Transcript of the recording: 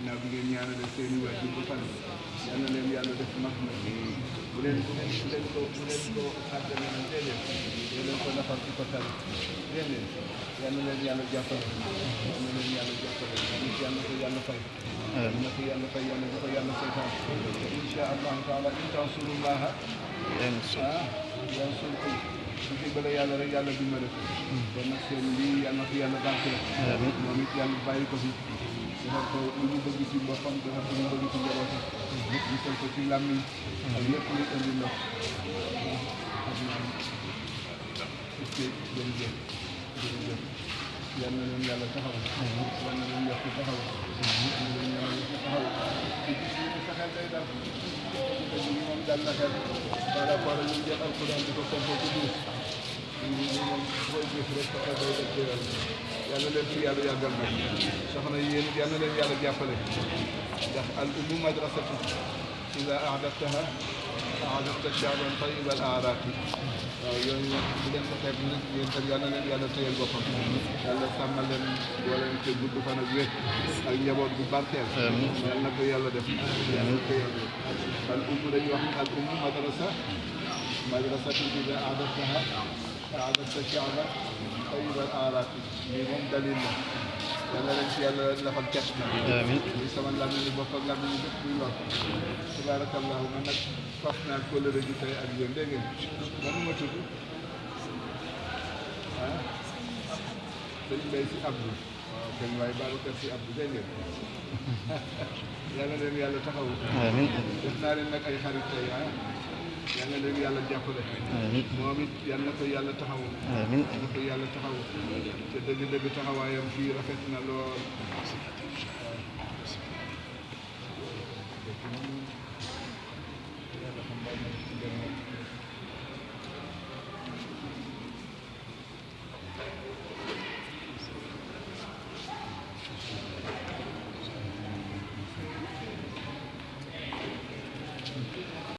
ginnaaw bi ngeen ñaanale seen i waajur ba pare yal na leen yàlla def mag na bu leen ko àggale na déedéet dee leen ko nafar ci ko tal déedéet yal na leen yàlla jàppale yal na leen yàlla jàppale yal na ko yàlla fay yal na ko yàlla fay yal na ko yàlla saytaan insha allahu taala in tansurullaha yansurkum su fi bële yàlla rek yàlla dimbale ko kon nag seen lii yal na ko yàlla barkeel moom it yàlla bàyyi ko fi defar ko lu mu bëgg ci boppam defar ko lu mu bëgg ci njabootam gisal ko ci làmmiñ ak lépp luy indi ndox jërëjëf jërëjëf yal na leen yàlla taxaw yal na leen yokk taxaw yal na leen yàlla yokk taxaw ci sa xel day dal ñu moom dal na xel par rapport ak ñu jël alquran di ko compé ci duus ñu moom booy gis rek sa xel day def teeral yàlla leen fi yàlla yàggal nag soxna yéen yal na leen yàlla jàppale ndax al ummu madrasatu ida ahdaftaha ahdafta shaaban tayyib al aaraati waaw yooyu nag bu leen ko xeeb nag yéen tam yal na leen yàlla téyel boppam yàlla sàmmal leen boole leen te gudd fan ak wér ak njaboot bu barkeel yal na ko yàlla def yal na ko yàlla def al ummu dañuy wax al ummu madrasatu ida ahdaftaha ahdafta shaaban tayyib al aaraati lii moom dalil la yàlla leen ci yàlla lafal cat amiin li sama làmmiñ ni bopp ak làmmiñ ni lépp buy wax tabaarakallahu man nag fas naa kóllëre gi tey ak yéen dégg ngeen man ma tudd sëñ Mbay si Abdou waaw sëñ Waay Babacar si Abdou dégg ngeen yàlla leen yàlla taxawu amiin def naa leen nag ay xarit tey yal na leen yàlla jàppale moom it yal na ko yàlla taxawu yal na ko yàlla taxawu te dëgg-dëgg taxawaayam fii rafet na lool yàlla xam